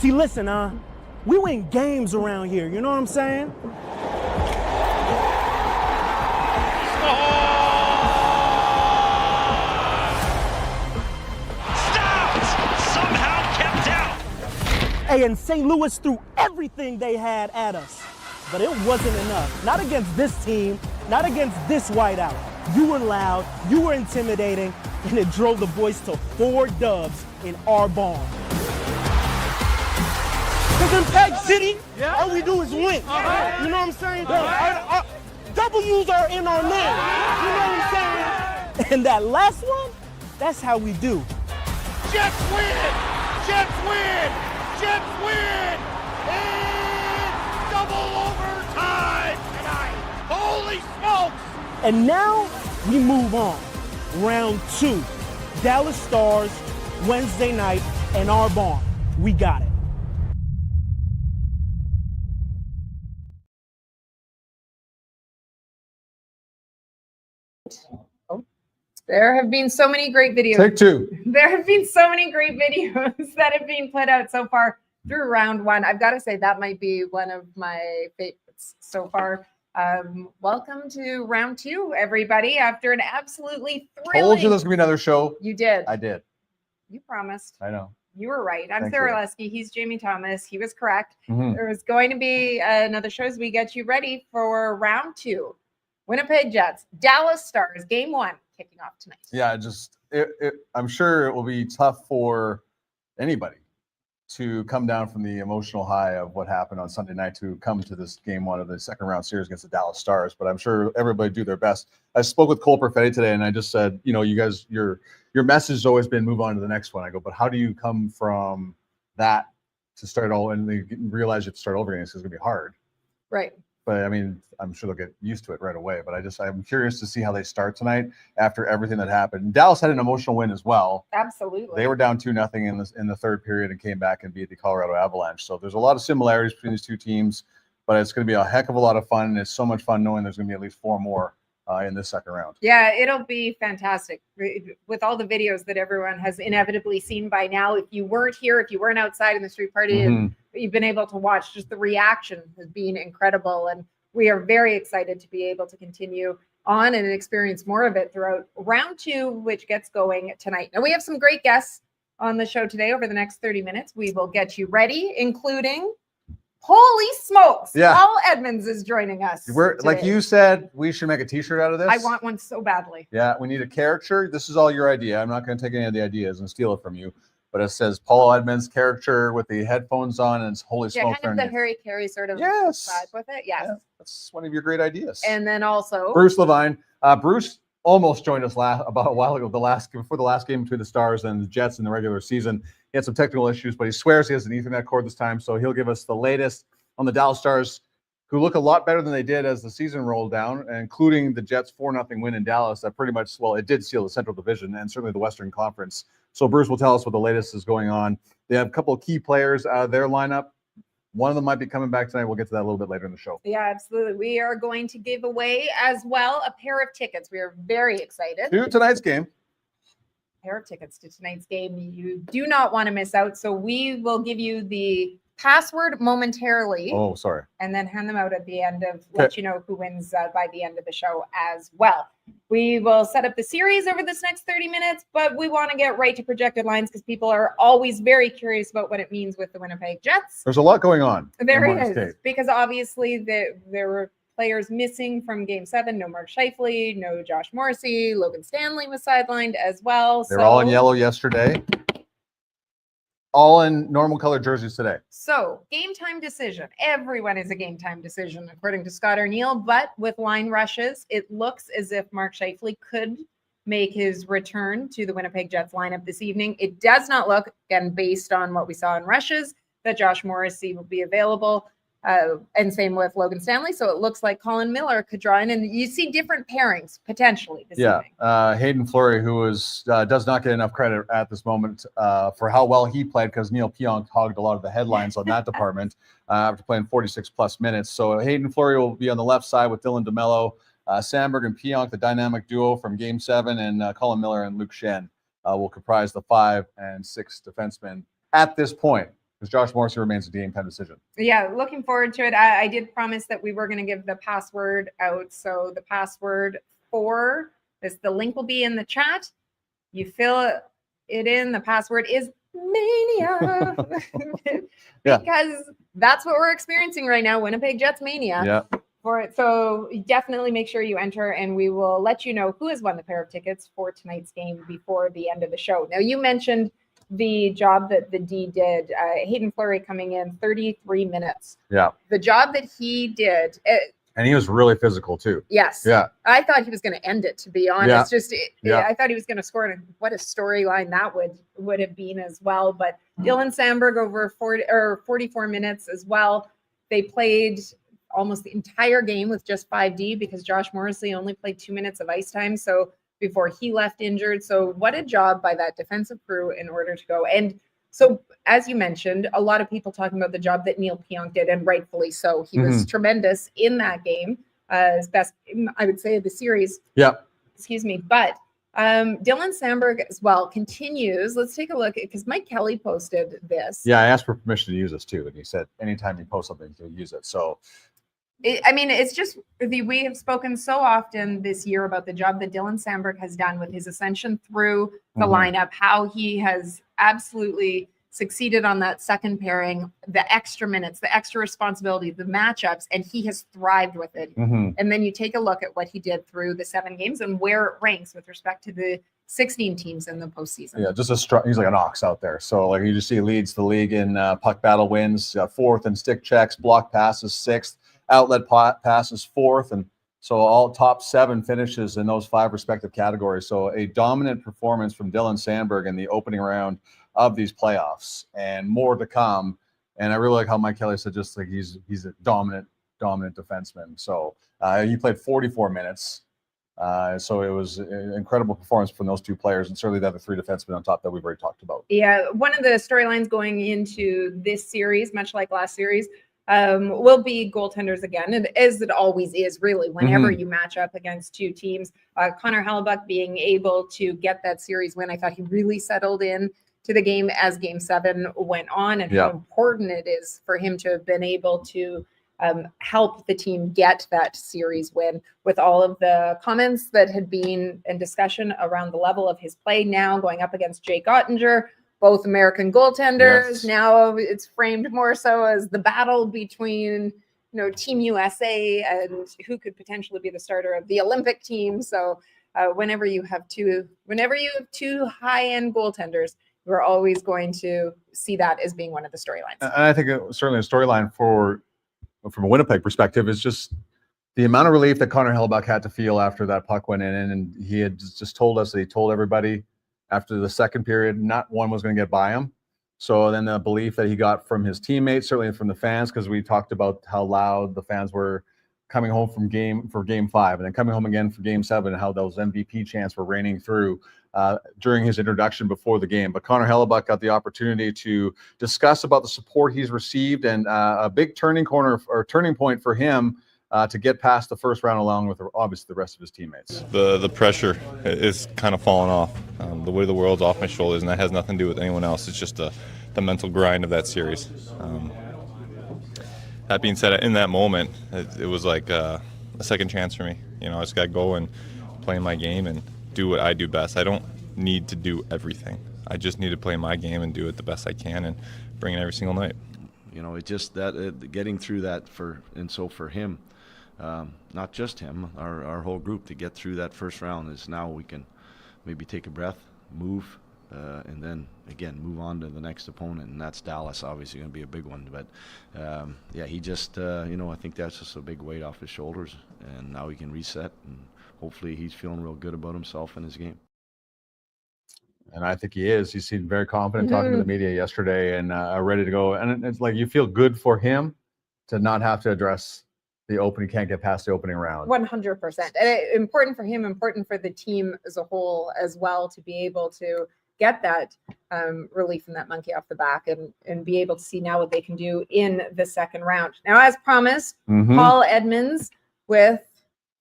See, listen, we win games around here, you know what I'm saying? Hey, and St. Louis threw everything they had at us, but it wasn't enough. Not against this team, not against this whiteout. You were loud, you were intimidating, and it drove the boys to 4 dubs in our barn. Because in Peg City, all we do is win. You know what I'm saying? Our W's are in our name. You know what I'm saying? And that last one, that's how we do. Jets win! Jets win! Jets win! It's double overtime tonight! Holy smokes! And now we move on. Round 2. Dallas Stars, Wednesday night, in our barn. We got it. There have been so many great videos. Take 2. There have been so many great videos that have been put out so far through round 1. I've got to say that might be one of my favorites so far. Welcome to round 2, everybody. After an absolutely thrilling... Told you there's going to be another show. You did. I did. You promised. I know. You were right. I'm Thank Sarah you. Lesky. He's Jamie Thomas. He was correct. Mhm. There was going to be another show as we get you ready for round 2. Winnipeg Jets, Dallas Stars, game 1, kicking off tonight. Yeah, I'm sure it will be tough for anybody to come down from the emotional high of what happened on Sunday night to come to this game 1 of the second round series against the Dallas Stars. But I'm sure everybody do their best. I spoke with Cole Perfetti today, and I just said, you know, you guys, your message has always been move on to the next one. I go, but how do you come from that to start all and they realize you have to start over again? It's going to be hard. Right. But I mean, I'm sure they'll get used to it right away. But I'm curious to see how they start tonight after everything that happened. Dallas had an emotional win as well. Absolutely. They were down 2-0 in the third period and came back and beat the Colorado Avalanche. So there's a lot of similarities between these two teams, but it's going to be a heck of a lot of fun. And it's so much fun knowing there's going to be at least 4 more in this second round. Yeah, it'll be fantastic with all the videos that everyone has inevitably seen by now. If you weren't here, if you weren't outside in the street party, and you've been able to watch, just the reaction has been incredible. And we are very excited to be able to continue on and experience more of it throughout round 2, which gets going tonight. Now, we have some great guests on the show today. Over the next 30 minutes, we will get you ready, including, holy smokes, Paul Edmonds is joining us. Like you said, we should make a t-shirt out of this. I want one so badly. Yeah, we need a caricature. This is all your idea. I'm not going to take any of the ideas and steal it from you. But it says Paul Edmonds caricature with the headphones on, and it's holy smokes. Yeah, kind of the Harry Carey sort of vibe with it. Yes. Yeah, that's one of your great ideas. And then also Bruce Levine. Bruce almost joined us about a while ago, before the last game between the Stars and the Jets in the regular season. He had some technical issues, but he swears he has an Ethernet cord this time, so he'll give us the latest on the Dallas Stars, who look a lot better than they did as the season rolled down, including the Jets' 4-0 win in Dallas. That pretty much, well, it did seal the Central Division and certainly the Western Conference. So Bruce will tell us what the latest is going on. They have a couple of key players out of their lineup. One of them might be coming back tonight. We'll get to that a little bit later in the show. Yeah, absolutely. We are going to give away as well a pair of tickets. We are very excited. To tonight's game. Pair of tickets to tonight's game. You do not want to miss out. So we will give you the password momentarily. Oh, sorry. And then hand them out at the end of, let you know who wins by the end of the show as well. We will set up the series over this next 30 minutes, but we want to get right to projected lines because people are always very curious about what it means with the Winnipeg Jets. There's a lot going on. There is, because obviously there were players missing from game 7. No Mark Scheifele, no Josh Morrissey, Logan Stanley was sidelined as well. They're all in yellow yesterday. All in normal color jerseys today. So game time decision. Everyone is a game time decision, according to Scott O'Neill. But with line rushes, it looks as if Mark Scheifele could make his return to the Winnipeg Jets lineup this evening. It does not look, again, based on what we saw in rushes, that Josh Morrissey will be available. And same with Logan Stanley. So it looks like Colin Miller could draw in, and you see different pairings potentially this evening. Hayden Fleury, who does not get enough credit at this moment for how well he played, because Neil Pionk hogged a lot of the headlines on that department after playing 46 plus minutes. So Hayden Fleury will be on the left side with Dylan DeMello, Sandberg and Pionk, the dynamic duo from Game 7, and Colin Miller and Luke Shen will comprise the 5 and 6 defensemen at this point. because Josh Morrissey remains a game time decision. Yeah, looking forward to it. I did promise that we were going to give the password out. So the password for this, the link will be in the chat. You fill it in. The password is Mania. Yeah. Because that's what we're experiencing right now, Winnipeg Jets Mania. Yeah. For it. So definitely make sure you enter, and we will let you know who has won the pair of tickets for tonight's game before the end of the show. Now, you mentioned the job that the D did. Hayden Fleury coming in 33 minutes. Yeah. The job that he did. And he was really physical too. Yes. Yeah. I thought he was going to end it, to be honest. Yeah. I thought he was going to score, and what a storyline that would have been as well. But Dylan Sandberg over 44 minutes as well. They played almost the entire game with just 5D because Josh Morrissey only played 2 minutes of ice time. So before he left injured. So what a job by that defensive crew in order to go. And so, as you mentioned, a lot of people talking about the job that Neil Pionk did, and rightfully so. He was tremendous in that game, his best, I would say, of the series. Yeah. Excuse me. But Dylan Sandberg as well continues. Let's take a look, because Mike Kelly posted this. Yeah, I asked for permission to use this too, and he said anytime you post something, he'll use it. So it's just, we have spoken so often this year about the job that Dylan Sandberg has done with his ascension through the lineup, how he has absolutely succeeded on that second pairing, the extra minutes, the extra responsibility, the matchups, and he has thrived with it. And then you take a look at what he did through the 7 games and where it ranks with respect to the 16 teams in the postseason. Yeah, just he's like an ox out there. So like you just see, he leads the league in puck battle wins, 4th in stick checks, block passes 6th, outlet passes 4th, and so all top 7 finishes in those 5 respective categories. So a dominant performance from Dylan Sandberg in the opening round of these playoffs, and more to come. And I really like how Mike Kelly said, just like he's a dominant defenseman. So he played 44 minutes. So it was an incredible performance from those 2 players, and certainly the other 3 defensemen on top that we've already talked about. Yeah, one of the storylines going into this series, much like last series, will be goaltenders again, and as it always is, really, whenever you match up against 2 teams. Connor Hellebuyck being able to get that series win, I thought he really settled in to the game as Game 7 went on, and how important it is for him to have been able to help the team get that series win, with all of the comments that had been in discussion around the level of his play, now going up against Jake Ottinger, both American goaltenders. Yes. Now it's framed more so as the battle between, Team USA and who could potentially be the starter of the Olympic team. So whenever you have two high-end goaltenders, we're always going to see that as being one of the storylines. And I think certainly a storyline from a Winnipeg perspective is just the amount of relief that Connor Hellebuyck had to feel after that puck went in. And he had just told us that he told everybody after the second period, not one was going to get by him. So then the belief that he got from his teammates, certainly from the fans, because we talked about how loud the fans were coming home from game 5 and then coming home again for Game 7, and how those MVP chants were raining through during his introduction before the game. But Connor Hellebuyck got the opportunity to discuss about the support he's received, and a big turning point for him to get past the first round, along with obviously the rest of his teammates. The pressure is kind of falling off. The weight of the world's off my shoulders, and that has nothing to do with anyone else. It's just the mental grind of that series. That being said, in that moment, it was like a second chance for me. I just got to go and play my game and do what I do best. I don't need to do everything. I just need to play my game and do it the best I can and bring it every single night. It's just that getting through that for him, not just him, our whole group, to get through that first round is now we can maybe take a breath, move, and then again move on to the next opponent, and that's Dallas. Obviously going to be a big one, but he just I think that's just a big weight off his shoulders, and now he can reset, and hopefully he's feeling real good about himself and his game. And I think he is. He seemed very confident talking to the media yesterday, and ready to go. And it's like you feel good for him to not have to address the opening, can't get past the opening round. 100%. And important for him, important for the team as a whole as well, to be able to get that relief from that monkey off the back, and be able to see now what they can do in the second round. Now, as promised, Paul Edmonds with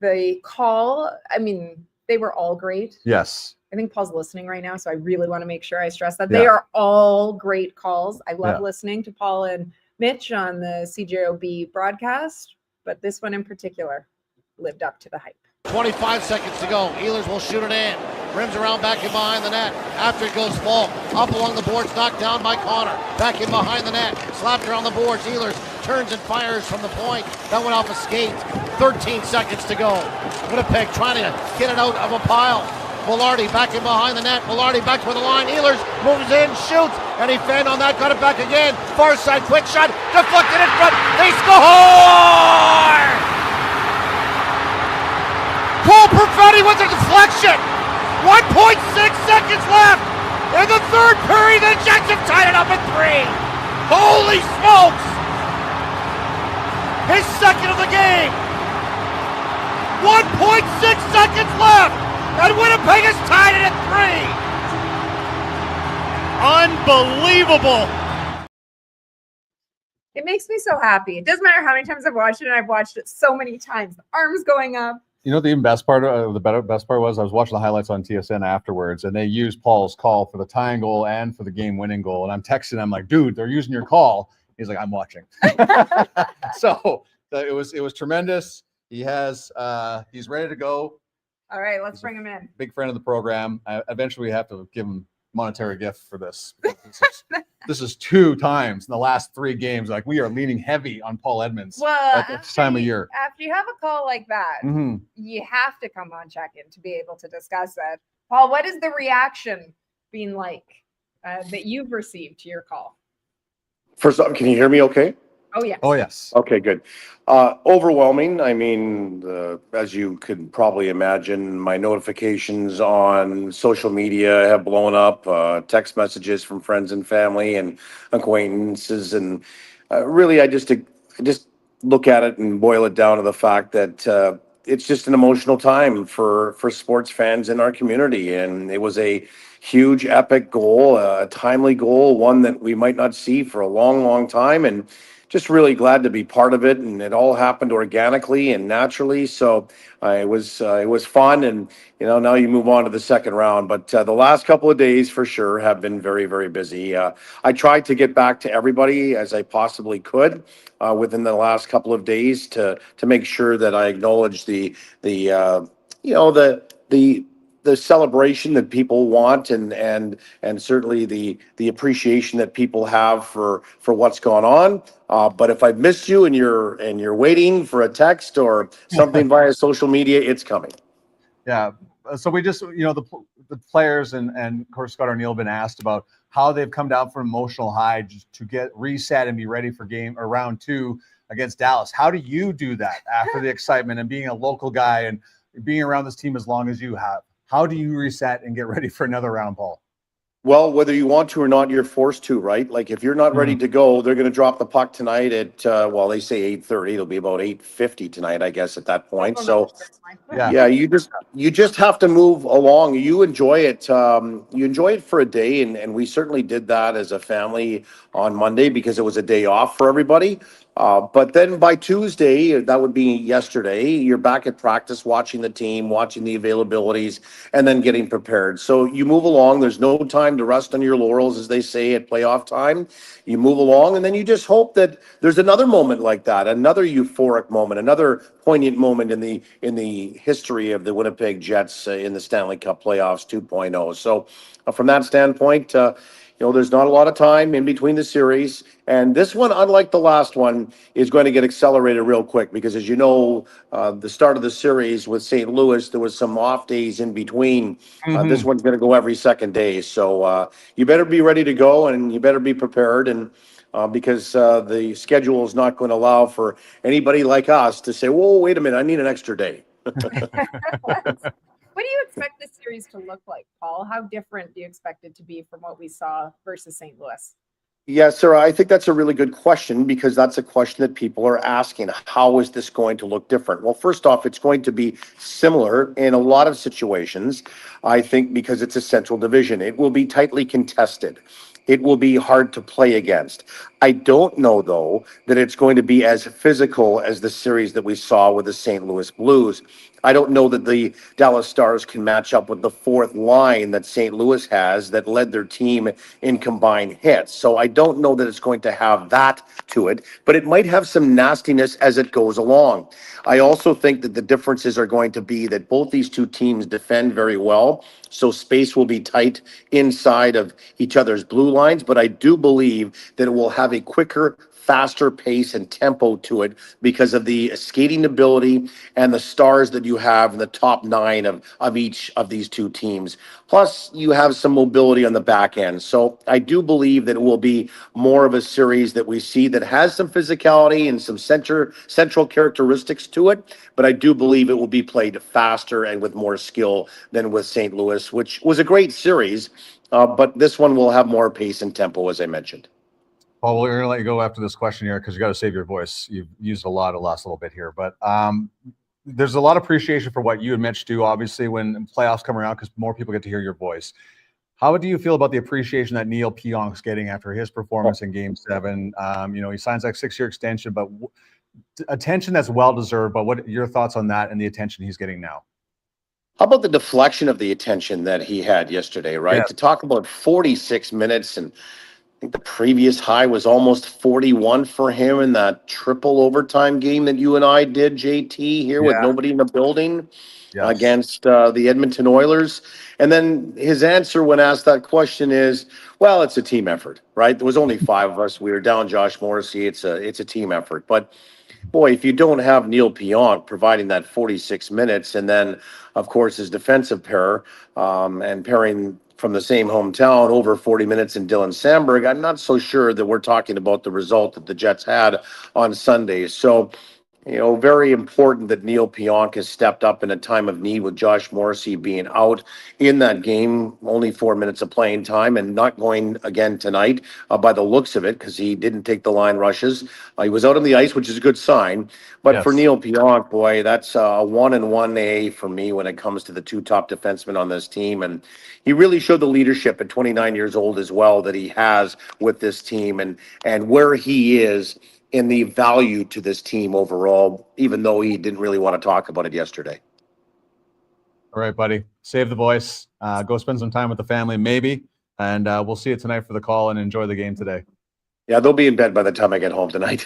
the call. I mean, they were all great. Yes. I think Paul's listening right now, so I really want to make sure I stress that. Yeah. They are all great calls. I love Yeah. listening to Paul and Mitch on the CJOB broadcast, but this one in particular lived up to the hype. 25 seconds to go. Ehlers will shoot it in. Rims around back in behind the net. After it goes Falk. Up along the boards, knocked down by Connor. Back in behind the net. Slapped around the boards. Ehlers turns and fires from the point. That went off a skate. 13 seconds to go. Winnipeg trying to get it out of a pile. Velarde back in behind the net. Velarde back to the line. Ehlers moves in, shoots, and he fanned on that. Got it back again. Far side, quick shot. Deflected in front. They score! Cole Perfetti with a deflection. 1.6 seconds left. In the third period, the Jets have tied it up at 3. Holy smokes! His second of the game. 1.6 seconds left. And Winnipeg has tied it at 3. Unbelievable. It makes me so happy. It doesn't matter how many times I've watched it, and I've watched it so many times. The arms going up. You know, the even best part, best part was I was watching the highlights on TSN afterwards, and they used Paul's call for the tying goal and for the game-winning goal. And I'm texting him like, "Dude, they're using your call." He's like, "I'm watching." So it was tremendous. He's ready to go. All right, let's bring him in. Big friend of the program. Eventually, we have to give him monetary gift for this. This is 2 times in the last 3 games. Like, we are leaning heavy on Paul Edmonds at this time of year. After you have a call like that, Mhm. you have to come on check-in to be able to discuss that. Paul, what is the reaction been like that you've received to your call? First off, can you hear me okay? Oh, yes. Oh, yes. Okay, good. Overwhelming. I mean, as you could probably imagine, my notifications on social media have blown up, text messages from friends and family and acquaintances. And really, I just look at it and boil it down to the fact that it's just an emotional time for sports fans in our community. And it was a huge, epic goal, a timely goal, one that we might not see for a long, long time. And just really glad to be part of it, and it all happened organically and naturally. So it was fun, and now you move on to the second round. But the last couple of days for sure have been very, very busy. I tried to get back to everybody as I possibly could within the last couple of days to make sure that I acknowledge the celebration that people want and certainly the appreciation that people have for what's gone on. But if I've missed you and you're waiting for a text or something via social media, it's coming. Yeah. So we just, the players and of course Scott O'Neill have been asked about how they've come down from emotional high just to get reset and be ready for round 2 against Dallas. How do you do that after the excitement and being a local guy and being around this team as long as you have? How do you reset and get ready for another round, Paul? Well, whether you want to or not, you're forced to, right? Like if you're not ready to go, they're going to drop the puck tonight at, they say 8:30. It'll be about 8:50 tonight, I guess, at that point. So, yeah, you just have to move along. You enjoy it. You enjoy it for a day, and we certainly did that as a family on Monday because it was a day off for everybody. But then by Tuesday, that would be yesterday, you're back at practice, watching the team, watching the availabilities, and then getting prepared. So you move along. There's no time to rest on your laurels, as they say at playoff time. You move along, and then you just hope that there's another moment like that, another euphoric moment, another poignant moment in the history of the Winnipeg Jets in the Stanley Cup playoffs 2.0. So from that standpoint, there's not a lot of time in between the series. And this one, unlike the last one, is going to get accelerated real quick because, as you know, the start of the series with St. Louis, there was some off days in between. This one's going to go every second day. So you better be ready to go and you better be prepared. And because the schedule is not going to allow for anybody like us to say, whoa, wait a minute, I need an extra day. What do you expect this series to look like, Paul? How different do you expect it to be from what we saw versus St. Louis? Yeah, Sarah, I think that's a really good question because that's a question that people are asking. How is this going to look different? Well, first off, it's going to be similar in a lot of situations, I think, because it's a central division. It will be tightly contested. It will be hard to play against. I don't know, though, that it's going to be as physical as the series that we saw with the St. Louis Blues. I don't know that the Dallas Stars can match up with the fourth line that St. Louis has that led their team in combined hits. So I don't know that it's going to have that to it, but it might have some nastiness as it goes along. I also think that the differences are going to be that both these two teams defend very well, so space will be tight inside of each other's blue lines, but I do believe that it will have a quicker, faster pace and tempo to it because of the skating ability and the stars that you have in the top nine of each of these two teams. Plus, you have some mobility on the back end. So I do believe that it will be more of a series that we see that has some physicality and some central characteristics to it. But I do believe it will be played faster and with more skill than with St. Louis, which was a great series. But this one will have more pace and tempo, as I mentioned. Paul, we're going to let you go after this question here because you got to save your voice. You've used a lot the last little bit here, but there's a lot of appreciation for what you and Mitch do, obviously, when playoffs come around because more people get to hear your voice. How do you feel about the appreciation that Neil Pionk's getting after his performance in Game 7? He signs that 6-year extension, but attention that's well-deserved. But what are your thoughts on that and the attention he's getting now? How about the deflection of the attention that he had yesterday, right? Yes. To talk about 46 minutes and I think the previous high was almost 41 for him in that triple overtime game that you and I did, JT, here with nobody in the building against the Edmonton Oilers. And then his answer when asked that question is, well, it's a team effort, right? There was only 5 of us. We were down Josh Morrissey. It's a team effort. But boy, if you don't have Neil Pionk providing that 46 minutes and then, of course, his defensive pair and pairing from the same hometown over 40 minutes in Dylan Samberg, I'm not so sure that we're talking about the result that the Jets had on Sunday. So, very important that Neil Pionk has stepped up in a time of need with Josh Morrissey being out in that game, only 4 minutes of playing time and not going again tonight by the looks of it because he didn't take the line rushes. He was out on the ice, which is a good sign. But for Neil Pionk, boy, that's a 1-1A for me when it comes to the two top defensemen on this team. And he really showed the leadership at 29 years old as well that he has with this team and where he is in the value to this team overall, even though he didn't really want to talk about it yesterday. All right, buddy. Save the voice. Go spend some time with the family, maybe. And we'll see you tonight for the call and enjoy the game today. Yeah, they'll be in bed by the time I get home tonight.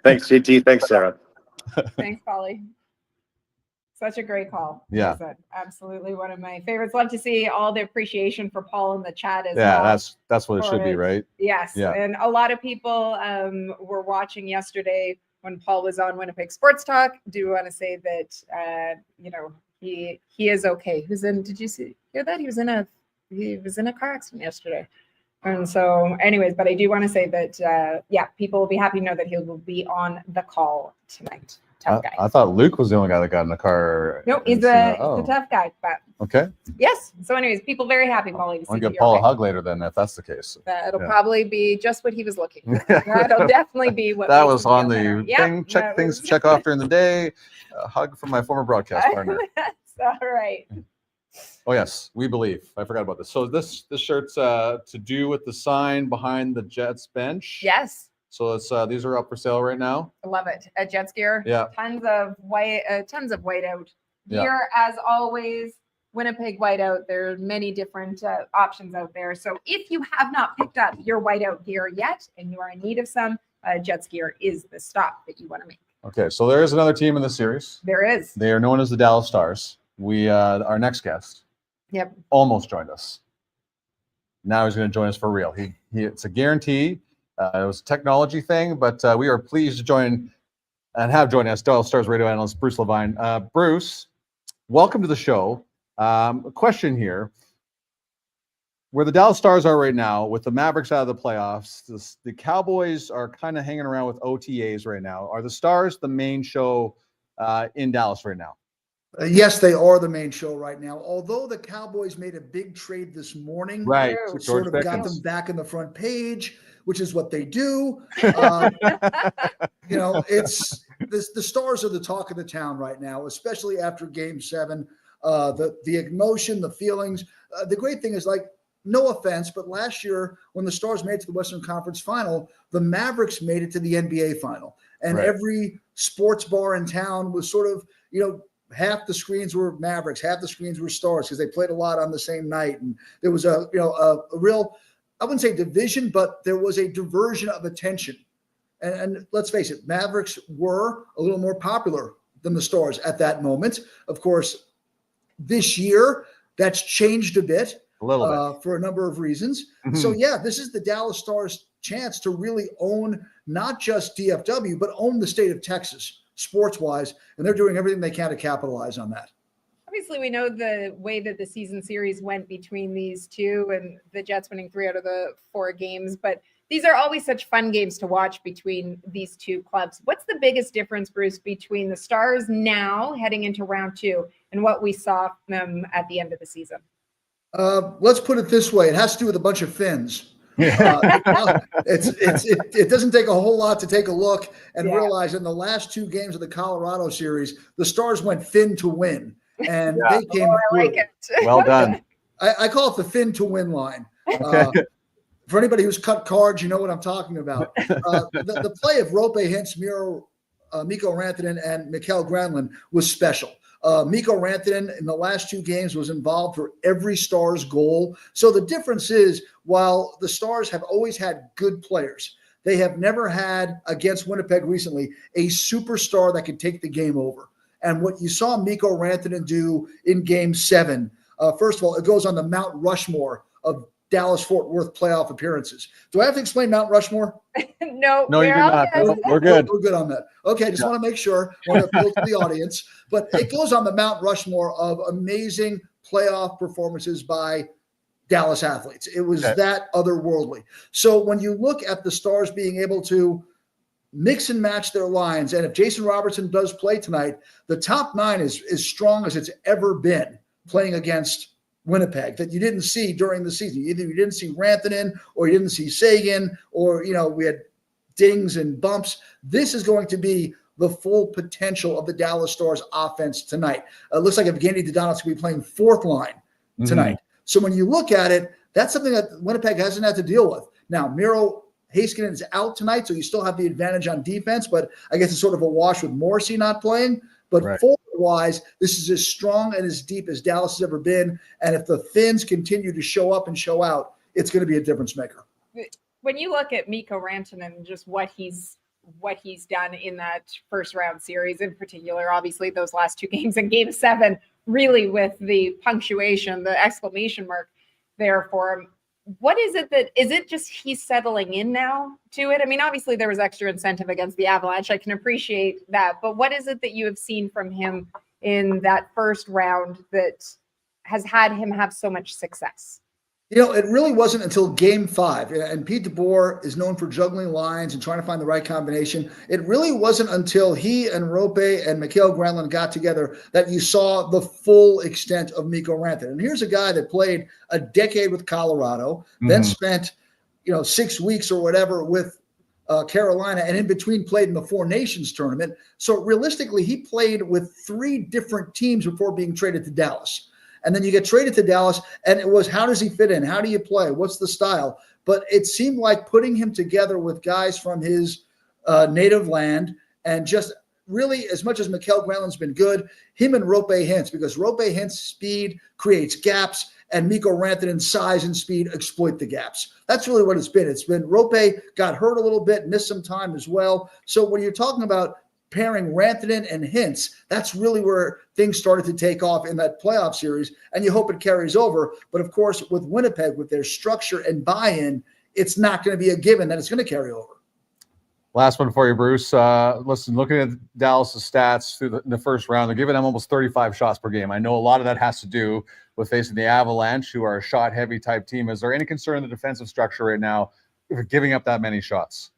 Thanks, JT. Thanks, Sarah. Thanks, Polly. Such a great call. Yeah. Absolutely one of my favorites. Love to see all the appreciation for Paul in the chat as well. Yeah, that's what it should be, right? Yes. Yeah. And a lot of people were watching yesterday when Paul was on Winnipeg Sports Talk. Do want to say that he is okay. Did you hear that? He was in a car accident yesterday. And so anyways, but I do want to say that people will be happy to know that he will be on the call tonight. Tough guy. I thought Luke was the only guy that got in the car. No, he's a tough guy. But okay. Yes. So, anyways, people very happy, Polly, to see I'll give Paul a hug later then, if that's the case. That'll probably be just what he was looking for. That'll definitely be what that was on the thing. Check off during the day. A hug from my former broadcast partner. That's all right. Oh yes, we believe. I forgot about this. So this shirt's to do with the sign behind the Jets bench. Yes. So it's these are up for sale right now. I love it at Jets Gear. Yeah. Tons of whiteout gear as always. Winnipeg whiteout. There are many different options out there. So if you have not picked up your whiteout gear yet and you are in need of some, Jets Gear is the stop that you want to make. Okay, so there is another team in the series. There is. They are known as the Dallas Stars. We our next guest. Yep. Almost joined us. Now he's going to join us for real. It's a guarantee. It was a technology thing, but we are pleased to join and have joined us Dallas Stars radio analyst Bruce Levine. Bruce, welcome to the show. A question here. Where the Dallas Stars are right now, with the Mavericks out of the playoffs, the Cowboys are kind of hanging around with OTAs right now. Are the Stars the main show in Dallas right now? Yes, they are the main show right now. Although the Cowboys made a big trade this morning, right, which sort of got them back on the front page, which is what they do. It's the Stars are the talk of the town right now, especially after Game 7. The emotion, the feelings. The great thing is, like, no offense, but last year when the Stars made it to the Western Conference Final, the Mavericks made it to the NBA Final. And every sports bar in town was sort of, half the screens were Mavericks, half the screens were Stars because they played a lot on the same night. And there was a real, I wouldn't say division, but there was a diversion of attention. And let's face it, Mavericks were a little more popular than the Stars at that moment. Of course, this year, that's changed a bit. A little bit. For a number of reasons. Mm-hmm. So, this is the Dallas Stars' chance to really own not just DFW, but own the state of Texas sports-wise, and they're doing everything they can to capitalize on that. Obviously, we know the way that the season series went between these two and the Jets winning 3 out of the 4 games, but these are always such fun games to watch between these two clubs. What's the biggest difference, Bruce, between the Stars now heading into round 2 and what we saw from them at the end of the season? Let's put it this way. It has to do with a bunch of fins. It doesn't take a whole lot to take a look and realize in the last 2 games of the Colorado series, the Stars went fin to win, and they came through. Like it. Well done. I call it the fin to win line. Okay. For anybody who's cut cards, you know what I'm talking about. The play of Rope Hintz, Mikko Rantanen, and Mikael Granlund was special. Mikko Rantanen in the last 2 games was involved for every Stars goal. So the difference is, while the Stars have always had good players, they have never had, against Winnipeg recently, a superstar that could take the game over. And what you saw Mikko Rantanen do in Game 7, first of all, it goes on the Mount Rushmore of Dallas-Fort Worth playoff appearances. Do I have to explain Mount Rushmore? No, you do not. We're good. We're good on that. Okay, just want to make sure. I want to appeal to the audience. But it goes on the Mount Rushmore of amazing playoff performances by Dallas athletes. It was that otherworldly. So when you look at the Stars being able to mix and match their lines, and if Jason Robertson does play tonight, the top 9 is as strong as it's ever been playing against Winnipeg that you didn't see during the season. Either you didn't see Rantanen or you didn't see Sagan, or, we had dings and bumps. This is going to be the full potential of the Dallas Stars offense tonight. It looks like Evgeny Dadonov will be playing 4th line tonight. Mm-hmm. So when you look at it, that's something that Winnipeg hasn't had to deal with. Now, Miro Heiskanen is out tonight, so you still have the advantage on defense, but I guess it's sort of a wash with Morrissey not playing. But forward-wise, this is as strong and as deep as Dallas has ever been. And if the Finns continue to show up and show out, it's going to be a difference maker. When you look at Mikko Rantanen and just what he's done in that first round series in particular, obviously those last 2 games and Game 7, really with the punctuation, the exclamation mark there for him. What is it is it just he's settling in now to it? I mean, obviously there was extra incentive against the Avalanche. I can appreciate that. But what is it that you have seen from him in that first round that has had him have so much success? It really wasn't until Game 5, and Pete DeBoer is known for juggling lines and trying to find the right combination. It really wasn't until he and Rope and Mikael Granlund got together that you saw the full extent of Mikko Rantanen. And here's a guy that played a decade with Colorado, then spent 6 weeks or whatever with Carolina, and in between played in the Four Nations tournament. So realistically, he played with 3 different teams before being traded to Dallas. And then you get traded to Dallas, and it was, how does he fit in? How do you play? What's the style? But it seemed like putting him together with guys from his native land, and just really, as much as Mikael Granlund's been good, him and Rope Hintz, because Rope Hintz's speed creates gaps, and Mikko Rantanen's size and speed exploit the gaps. That's really what it's been. It's been Rope got hurt a little bit, missed some time as well. So when you're talking about pairing Rantanen and Hintz, that's really where things started to take off in that playoff series, and you hope it carries over. But of course, with Winnipeg, with their structure and buy-in, it's not going to be a given that it's going to carry over. Last one for you, Bruce. Listen, looking at Dallas' stats in the first round, they're giving them almost 35 shots per game. I know a lot of that has to do with facing the Avalanche, who are a shot-heavy type team. Is there any concern in the defensive structure right now for giving up that many shots?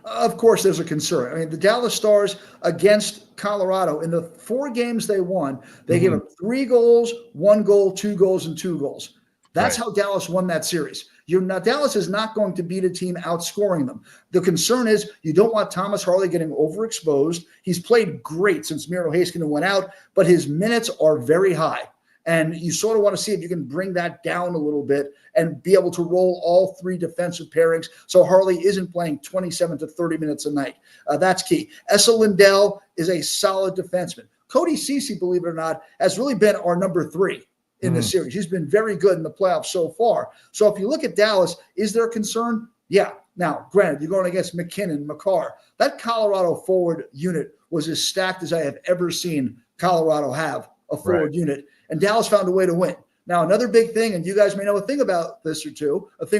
Of course, there's a concern. I mean, the Dallas Stars against Colorado, in the 4 games they won, they gave up 3 goals, 1 goal, 2 goals, and 2 goals. That's how Dallas won that series. Dallas is not going to beat a team outscoring them. The concern is you don't want Thomas Harley getting overexposed. He's played great since Miro Heiskanen went out, but his minutes are very high. And you sort of want to see if you can bring that down a little bit and be able to roll all three defensive pairings so Harley isn't playing 27 to 30 minutes a night. That's key. Essa Lindell is a solid defenseman. Cody Ceci, believe it or not, has really been our number 3 in this series. He's been very good in the playoffs so far. So if you look at Dallas, is there a concern? Yeah. Now, granted, you're going against McKinnon, Makar. That Colorado forward unit was as stacked as I have ever seen Colorado have a forward unit. And Dallas found a way to win. Now, another big thing, and you guys may know a thing or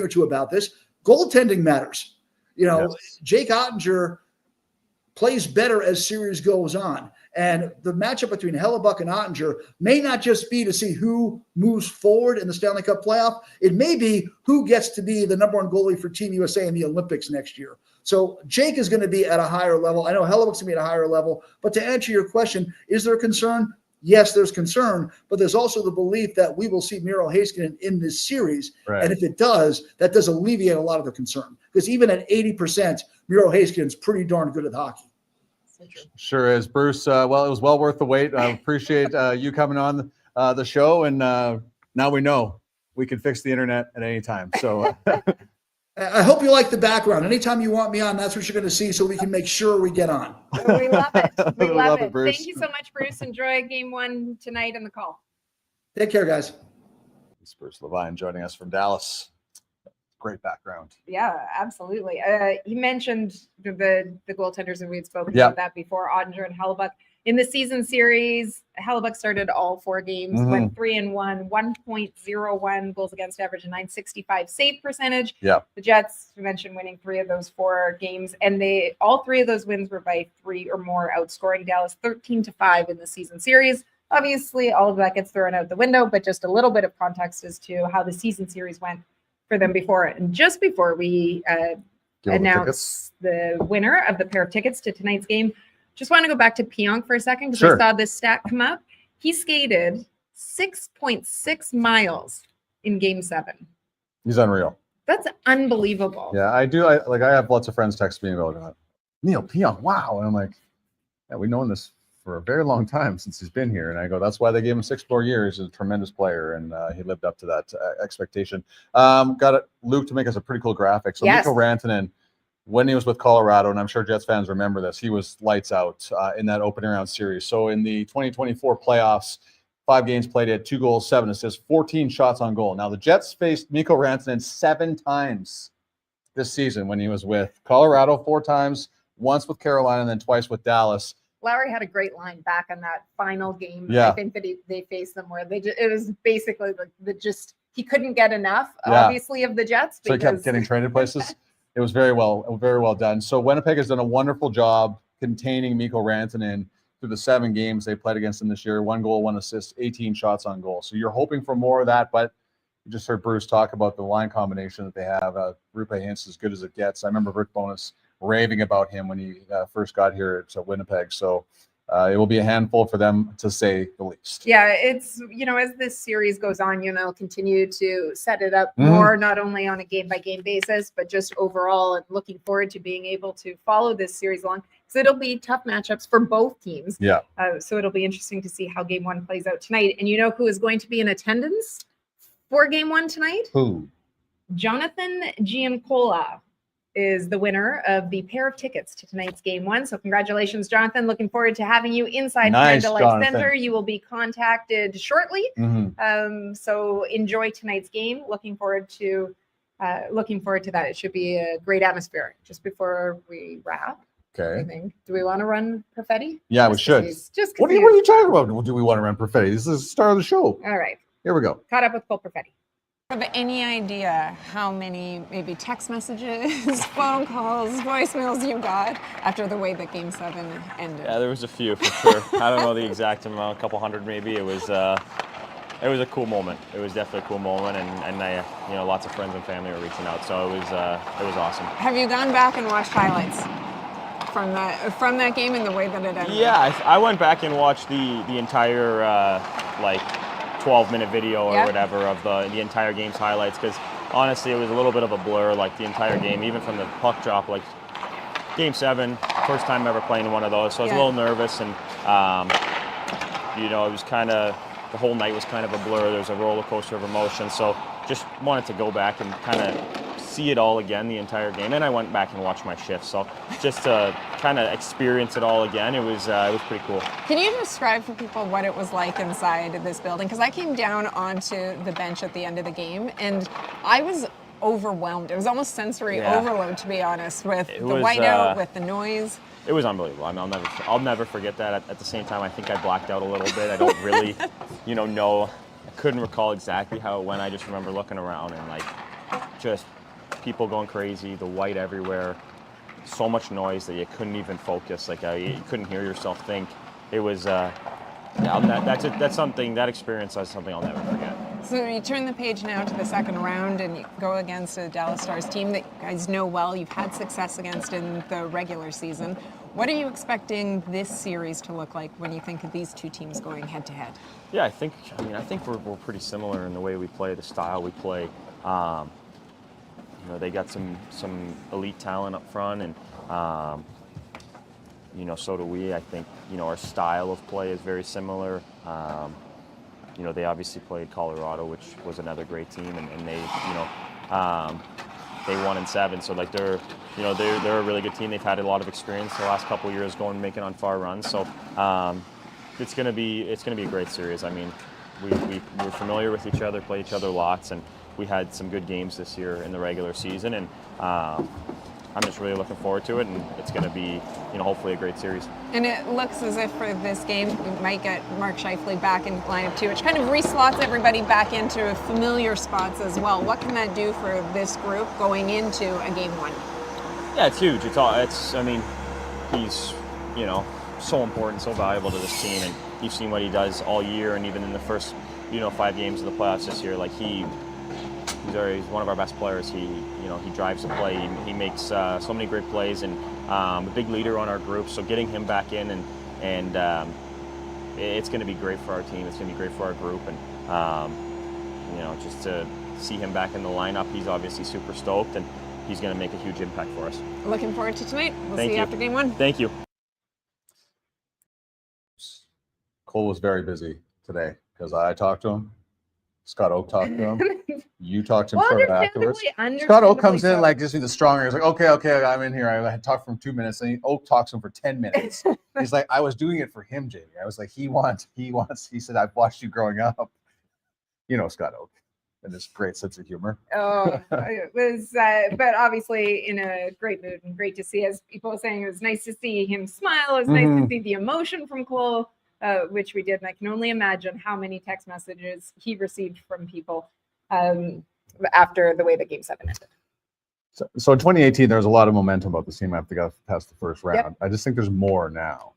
two about this, goaltending matters. Jake Ottinger plays better as series goes on. And the matchup between Hellebuck and Ottinger may not just be to see who moves forward in the Stanley Cup playoff. It may be who gets to be the number 1 goalie for Team USA in the Olympics next year. So Jake is going to be at a higher level. I know Hellebuck's going to be at a higher level. But to answer your question, is there concern? Yes, there's concern, but there's also the belief that we will see Miro Heiskanen in this series. Right. And if it does, that does alleviate a lot of the concern. Because even at 80%, Miro Heiskanen's pretty darn good at hockey. Sure is. Bruce, well, it was well worth the wait. I appreciate you coming on the show. And now we know we can fix the internet at any time. So I hope you like the background. Anytime you want me on, that's what you're going to see so we can make sure we get on. We love it. We love it. Bruce. Thank you so much, Bruce. Enjoy game 1 tonight and the call. Take care, guys. It's Bruce Levine joining us from Dallas. Great background. Yeah, absolutely. He mentioned the goaltenders, and we had spoken about that before, Ottinger and Hellebuck. In the season series, Hellebuck started all 4 games, went 3-1, 1.01 goals against average, and .965 save percentage. Yeah. The Jets, you mentioned, winning 3 of those 4 games, and all 3 of those wins were by 3 or more, outscoring Dallas 13-5 in the season series. Obviously, all of that gets thrown out the window, but just a little bit of context as to how the season series went for them before. And just before we announce the winner of the pair of tickets to tonight's game, just want to go back to Pionk for a second because we saw this stat come up. He skated 6.6 miles in game 7. He's unreal. That's unbelievable. Yeah, I do. I have lots of friends text me about Neil Pionk. Wow. And I'm like, yeah, we've known this for a very long time since he's been here. And I go, that's why they gave him 6 more years. He's a tremendous player. And he lived up to that expectation. Got Luke to make us a pretty cool graphic. So Mikko Rantanen, when he was with Colorado, and I'm sure Jets fans remember this, he was lights out in that opening round series. So in the 2024 playoffs, 5 games played, he had 2 goals, 7 assists, 14 shots on goal. Now the Jets faced Mikko Rantanen 7 times this season when he was with Colorado, 4 times, once with Carolina, and then twice with Dallas. Lowry had a great line back on that final game. Yeah. I think that they faced them where it was basically he couldn't get enough, obviously, of the Jets. So he kept getting traded places. It was very well done. So Winnipeg has done a wonderful job containing Mikko Rantanen through the 7 games they played against him this year. 1 goal, 1 assist, 18 shots on goal. So you're hoping for more of that, but you just heard Bruce talk about the line combination that they have. Rupe Hintz as good as it gets. I remember Rick Bowness raving about him when he first got here at Winnipeg. So it will be a handful for them, to say the least. Yeah, it's, as this series goes on, continue to set it up more, not only on a game-by-game basis, but just overall, and looking forward to being able to follow this series along, because it'll be tough matchups for both teams. Yeah. So it'll be interesting to see how game 1 plays out tonight. And you know who is going to be in attendance for game 1 tonight? Who? Jonathan Giancola is the winner of the pair of tickets to tonight's game 1. So congratulations, Jonathan. Looking forward to having you inside Canada Life Center. You will be contacted shortly. So enjoy tonight's game. Looking forward to that. It should be a great atmosphere. Just before we wrap, okay. I think, do we want to run Perfetti? Yeah, we should. What are you talking about? Do we want to run Perfetti? This is the star of the show. All right. Here we go. Caught up with Cole Perfetti. Have any idea how many maybe text messages, phone calls, voicemails you got after the way that Game 7 ended? Yeah, there was a few for sure. I don't know the exact amount, a couple hundred maybe. It was a cool moment. It was definitely a cool moment, and I, lots of friends and family were reaching out, so it was awesome. Have you gone back and watched highlights from that game and the way that it ended? Yeah, I went back and watched the entire 12-minute video or whatever of the entire game's highlights, because honestly it was a little bit of a blur, the entire game, even from the puck drop. Game 7, first time ever playing one of those, so I was a little nervous, and it was kind of the whole night was kind of a blur. There's a roller coaster of emotion. So just wanted to go back and kind of see it all again, the entire game. And I went back and watched my shift. So just to kind of experience it all again, it was pretty cool. Can you describe for people what it was like inside this building? Because I came down onto the bench at the end of the game, and I was overwhelmed. It was almost sensory overload, to be honest, with the whiteout, with the noise. It was unbelievable. I mean, I'll never forget that. At the same time, I think I blacked out a little bit. I don't really, know. I couldn't recall exactly how it went. I just remember looking around and like just people going crazy, the white everywhere, so much noise that you couldn't even focus. Like you couldn't hear yourself think. It was. That's something. That experience is something I'll never forget. So you turn the page now to the second round, and you go against a Dallas Stars team that you guys know well. You've had success against in the regular season. What are you expecting this series to look like when you think of these two teams going head to head? Yeah, I think we're pretty similar in the way we play, the style we play. They got some elite talent up front, and so do we. I think our style of play is very similar. They obviously played Colorado, which was another great team, and they they won in 7. So like they're a really good team. They've had a lot of experience the last couple of years going and making on far runs. So it's gonna be a great series. I mean, we're familiar with each other, play each other lots, and we had some good games this year in the regular season, and I'm just really looking forward to it, and it's going to be, hopefully a great series. And it looks as if for this game, we might get Mark Scheifele back in lineup too, which kind of reslots everybody back into familiar spots as well. What can that do for this group going into a game 1? Yeah, it's huge. He's, so important, so valuable to this team, and you've seen what he does all year, and even in the first, 5 games of the playoffs this year, like he's one of our best players. He drives the play. He makes so many great plays, and a big leader on our group. So getting him back in, and it's going to be great for our team. It's going to be great for our group, and just to see him back in the lineup, he's obviously super stoked, and he's going to make a huge impact for us. Looking forward to tonight. We'll see you after game 1. Thank you. Cole was very busy today because I talked to him. Scott Oak talked to him. You talked to him afterwards. Scott Oak comes in like just be the stronger. He's like, okay, I'm in here. I had talked for him 2 minutes, and Oak talks to him for 10 minutes. He's like, I was doing it for him, Jamie. I was like, he wants. He said, I've watched you growing up. Scott Oak and his great sense of humor. Oh, it was, but obviously in a great mood and great to see. As people were saying, it was nice to see him smile. It was nice to see the emotion from Cole. Which we did, and I can only imagine how many text messages he received from people after the way that Game 7 ended. So in 2018, there was a lot of momentum about the team after they got past the first round. Yep. I just think there's more now.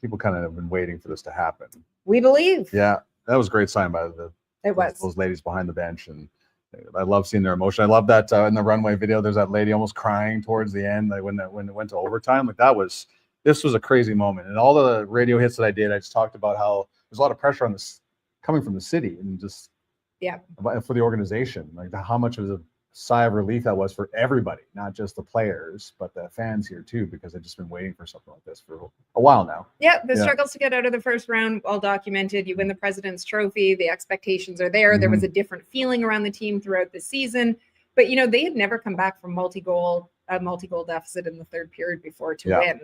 People kind of have been waiting for this to happen. We believe. Yeah, that was a great sign by those ladies behind the bench, and I love seeing their emotion. I love that in the runway video. There's that lady almost crying towards the end, like when it went to overtime. Like this was a crazy moment. And all the radio hits that I did, I just talked about how there's a lot of pressure on this coming from the city, and just for the organization, like how much of a sigh of relief that was for everybody, not just the players, but the fans here too, because they've just been waiting for something like this for a while now. Yeah, the struggles to get out of the first round, all documented. You win the President's Trophy. The expectations are there. Mm-hmm. There was a different feeling around the team throughout the season. But, they had never come back from a multi-goal deficit in the third period before to win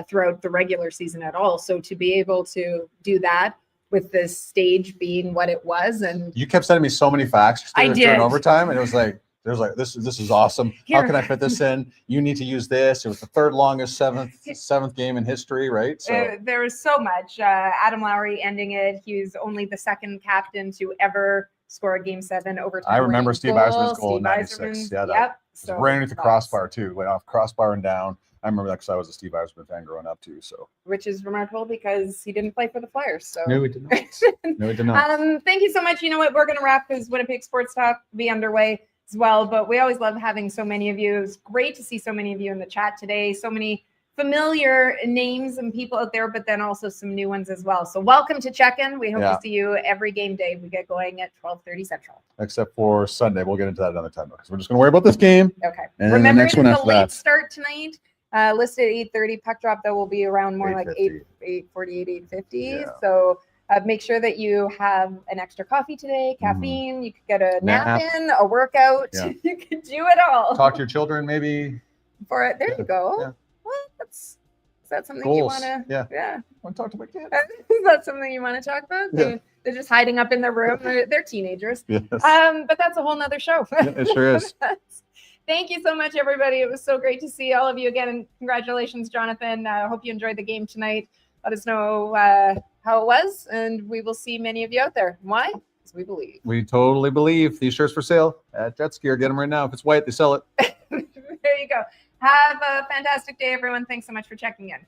throughout the regular season at all. So to be able to do that with this stage being what it was, and you kept sending me so many facts during overtime, and it was like, this is awesome. How can I fit this in? You need to use this. It was the third longest seventh game in history, right? So there was so much. Adam Lowry ending it. He was only the second captain to ever score a Game 7 overtime. I remember Steve Yzerman's goal in '96. Yeah, so ran into the crossbar too. Went off crossbar and down. I remember that because I was a Steve Yzerman fan growing up too. So, which is remarkable because he didn't play for the Flyers. So no, he did not. Thank you so much. You know what? We're going to wrap because Winnipeg Sports Talk will be underway as well. But we always love having so many of you. It was great to see so many of you in the chat today. So many familiar names and people out there, but then also some new ones as well. So welcome to Check-In. We hope to see you every game day. We get going at 12:30 Central. Except for Sunday. We'll get into that another time because we're just going to worry about this game. Okay. And remember, the next one after late start tonight. Listed at 8:30. Puck drop, though, will be around more like 8:48, 8:50. Yeah. So Make sure that you have an extra coffee today, caffeine. You could get a nap in, a workout. Yeah. You could do it all. Talk to your children, maybe. For it. There you go. Yeah. Well, is that something Goals. you want to? Yeah. I want to talk to my kids. Is that something you want to talk about? Yeah. They're just hiding up in their room. They're teenagers. Yes. But that's a whole nother show. Yeah, it sure is. Thank you so much, everybody. It was so great to see all of you again. And congratulations, Jonathan. I hope you enjoyed the game tonight. Let us know how it was, and we will see many of you out there. Why? Because we believe. We totally believe. These shirts for sale at Jet Skier. Get them right now. If it's white, they sell it. There you go. Have a fantastic day, everyone. Thanks so much for checking in.